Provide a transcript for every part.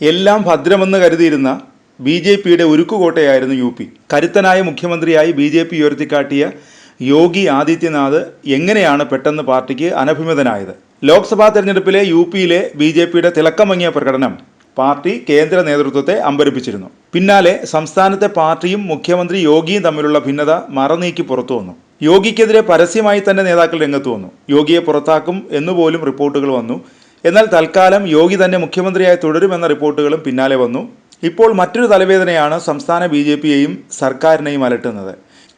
എല്ലാം ഭദ്രമെന്ന് കരുതിയിരുന്ന ബി.ജെ.പിയുടെ ഉരുക്കുകോട്ടയായിരുന്നു യു.പി. കരുത്തനായ മുഖ്യമന്ത്രിയായി ബി.ജെ.പി ഉയർത്തിക്കാട്ടിയ യോഗി ആദിത്യനാഥ് എങ്ങനെയാണ് പെട്ടെന്ന് പാർട്ടിക്ക് അനഭിമതനായത്? ലോക്സഭാ തെരഞ്ഞെടുപ്പിലെ യു.പിയിലെ ബി.ജെ.പിയുടെ തിളക്കമങ്ങിയ പ്രകടനം പാർട്ടി കേന്ദ്ര നേതൃത്വത്തെ അമ്പരപ്പിച്ചിരുന്നു. പിന്നാലെ സംസ്ഥാനത്തെ പാർട്ടിയും മുഖ്യമന്ത്രി യോഗിയും തമ്മിലുള്ള ഭിന്നത മറനീക്കി പുറത്തു വന്നു. യോഗിക്കെതിരെ പരസ്യമായി തന്നെ നേതാക്കൾ രംഗത്ത് വന്നു. യോഗിയെ പുറത്താക്കും എന്നുപോലും റിപ്പോർട്ടുകൾ വന്നു. എന്നാൽ തൽക്കാലം യോഗി തന്നെ മുഖ്യമന്ത്രിയായി തുടരുമെന്ന റിപ്പോർട്ടുകളും പിന്നാലെ വന്നു. ഇപ്പോൾ മറ്റൊരു തലവേദനയാണ് സംസ്ഥാന ബി.ജെ.പിയെയും സർക്കാരിനെയും അലട്ടുന്നത്.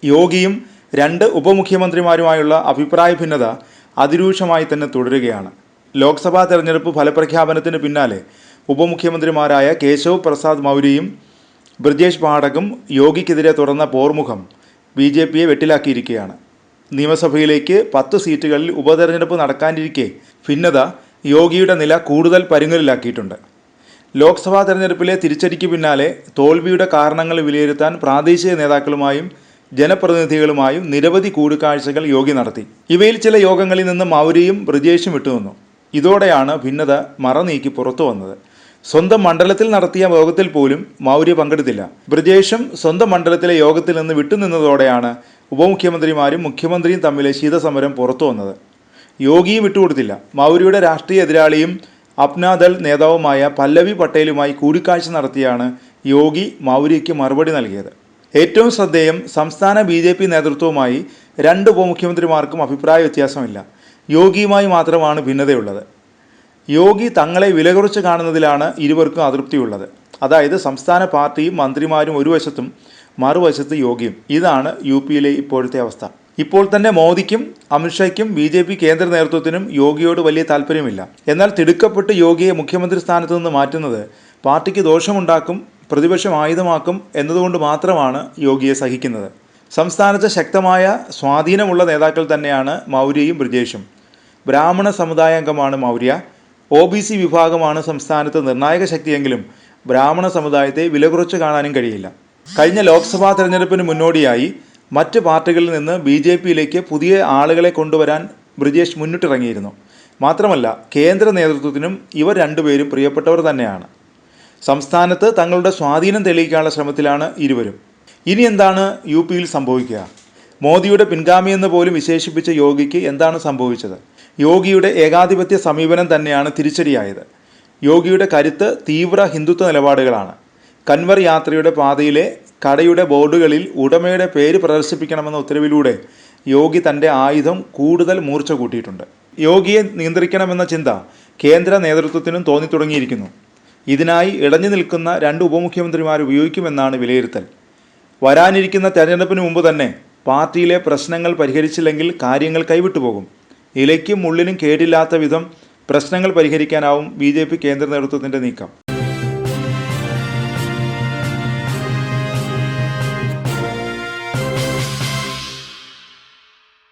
യോഗിയും രണ്ട് ഉപമുഖ്യമന്ത്രിമാരുമായുള്ള അഭിപ്രായ ഭിന്നത അതിരൂക്ഷമായി തന്നെ തുടരുകയാണ്. ലോക്സഭാ തെരഞ്ഞെടുപ്പ് ഫലപ്രഖ്യാപനത്തിന് പിന്നാലെ ഉപമുഖ്യമന്ത്രിമാരായ കേശവ് പ്രസാദ് മൗര്യയും ബ്രിജേഷ് പാഠകും യോഗിക്കെതിരെ തുറന്ന പോർമുഖം ബി.ജെ.പിയെ വെട്ടിലാക്കിയിരിക്കുകയാണ്. നിയമസഭയിലേക്ക് 10 സീറ്റുകളിൽ ഉപതെരഞ്ഞെടുപ്പ് നടക്കാനിരിക്കെ ഭിന്നത യോഗിയുടെ നില കൂടുതൽ പരുങ്ങലിലാക്കിയിട്ടുണ്ട്. ലോക്സഭാ തെരഞ്ഞെടുപ്പിലെ തിരിച്ചടിക്ക് പിന്നാലെ തോൽവിയുടെ കാരണങ്ങൾ വിലയിരുത്താൻ പ്രാദേശിക നേതാക്കളുമായും ജനപ്രതിനിധികളുമായും നിരവധി കൂടിക്കാഴ്ചകൾ യോഗി നടത്തി. ഇവയിൽ ചില യോഗങ്ങളിൽ നിന്ന് മൗര്യയും ബ്രിജേഷും വിട്ടുനിന്നു. ഇതോടെയാണ് ഭിന്നത മറനീക്കി പുറത്തു വന്നത്. സ്വന്തം മണ്ഡലത്തിൽ നടത്തിയ യോഗത്തിൽ പോലും മൗര്യ പങ്കെടുത്തില്ല. ബ്രിജേഷും സ്വന്തം മണ്ഡലത്തിലെ യോഗത്തിൽ നിന്ന് വിട്ടുനിന്നതോടെയാണ് ഉപമുഖ്യമന്ത്രിമാരും മുഖ്യമന്ത്രിയും തമ്മിലെ ശീതസമരം പുറത്തു വന്നത്. യോഗിയും വിട്ടുകൊടുത്തില്ല. മൗര്യയുടെ രാഷ്ട്രീയ എതിരാളിയും അപ്നാദൾ നേതാവുമായ പല്ലവി പട്ടേലുമായി കൂടിക്കാഴ്ച നടത്തിയാണ് യോഗി മൗര്യയ്ക്ക് മറുപടി നൽകിയത്. ഏറ്റവും ശ്രദ്ധേയം, സംസ്ഥാന ബി.ജെ.പി നേതൃത്വവുമായി 2 ഉപമുഖ്യമന്ത്രിമാർക്കും അഭിപ്രായ വ്യത്യാസമില്ല. യോഗിയുമായി മാത്രമാണ് ഭിന്നതയുള്ളത്. യോഗി തങ്ങളെ വിലകുറച്ച് കാണുന്നതിലാണ് ഇരുവർക്കും അതൃപ്തിയുള്ളത്. അതായത് സംസ്ഥാന പാർട്ടിയും മന്ത്രിമാരും ഒരു വശത്തും മറുവശത്ത് യോഗിയും. ഇതാണ് യു.പിയിലെ ഇപ്പോഴത്തെ അവസ്ഥ. ഇപ്പോൾ തന്നെ മോദിക്കും അമിത്ഷയ്ക്കും ബി.ജെ.പി കേന്ദ്ര നേതൃത്വത്തിനും യോഗിയോട് വലിയ താല്പര്യമില്ല. എന്നാൽ തിടുക്കപ്പെട്ട് യോഗിയെ മുഖ്യമന്ത്രി സ്ഥാനത്ത് നിന്ന് മാറ്റുന്നത് പാർട്ടിക്ക് ദോഷമുണ്ടാക്കും, പ്രതിപക്ഷം ആയുധമാക്കും എന്നതുകൊണ്ട് മാത്രമാണ് യോഗിയെ സഹിക്കുന്നത്. സംസ്ഥാനത്ത് ശക്തമായ സ്വാധീനമുള്ള നേതാക്കൾ തന്നെയാണ് മൗര്യയും ബ്രിജേഷും. ബ്രാഹ്മണ സമുദായാംഗമാണ് മൗര്യ. OBC വിഭാഗമാണ് സംസ്ഥാനത്ത് നിർണായക ശക്തിയെങ്കിലും ബ്രാഹ്മണ സമുദായത്തെ വിലകുറച്ച് കാണാനും കഴിയില്ല. കഴിഞ്ഞ ലോക്സഭാ തെരഞ്ഞെടുപ്പിന് മുന്നോടിയായി മറ്റ് പാർട്ടികളിൽ നിന്ന് ബി.ജെ.പിയിലേക്ക് പുതിയ ആളുകളെ കൊണ്ടുവരാൻ ബ്രിജേഷ് മുന്നിട്ടിറങ്ങിയിരുന്നു. മാത്രമല്ല കേന്ദ്ര നേതൃത്വത്തിനും ഇവർ രണ്ടുപേരും പ്രിയപ്പെട്ടവർ തന്നെയാണ്. സംസ്ഥാനത്ത് തങ്ങളുടെ സ്വാധീനം തെളിയിക്കാനുള്ള ശ്രമത്തിലാണ് ഇരുവരും. ഇനി എന്താണ് യു.പിയിൽ സംഭവിക്കുക? മോദിയുടെ പിൻഗാമിയെന്ന് പോലും വിശേഷിപ്പിച്ച യോഗിക്ക് എന്താണ് സംഭവിച്ചത്? യോഗിയുടെ ഏകാധിപത്യ സമീപനം തന്നെയാണ് തിരിച്ചടിയായത്. യോഗിയുടെ കരുത്ത് തീവ്ര ഹിന്ദുത്വ നിലപാടുകളാണ്. കൻവർ യാത്രയുടെ പാതയിലെ കടയുടെ ബോർഡുകളിൽ ഉടമയുടെ പേര് പ്രദർശിപ്പിക്കണമെന്ന ഉത്തരവിലൂടെ യോഗി തൻ്റെ ആയുധം കൂടുതൽ മൂർച്ച കൂട്ടിയിട്ടുണ്ട്. യോഗിയെ നിയന്ത്രിക്കണമെന്ന ചിന്ത കേന്ദ്ര നേതൃത്വത്തിനും തോന്നിത്തുടങ്ങിയിരിക്കുന്നു. ഇതിനായി ഇടഞ്ഞു നിൽക്കുന്ന 2 ഉപമുഖ്യമന്ത്രിമാർ ഉപയോഗിക്കുമെന്നാണ് വിലയിരുത്തൽ. വരാനിരിക്കുന്ന തെരഞ്ഞെടുപ്പിന് മുമ്പ് തന്നെ പാർട്ടിയിലെ പ്രശ്നങ്ങൾ പരിഹരിച്ചില്ലെങ്കിൽ കാര്യങ്ങൾ കൈവിട്ടുപോകും. ഇലയ്ക്കും മുള്ളിനും കേടില്ലാത്ത വിധം പ്രശ്നങ്ങൾ പരിഹരിക്കാനാവും ബി.ജെ.പി കേന്ദ്ര നേതൃത്വത്തിൻ്റെ നീക്കം.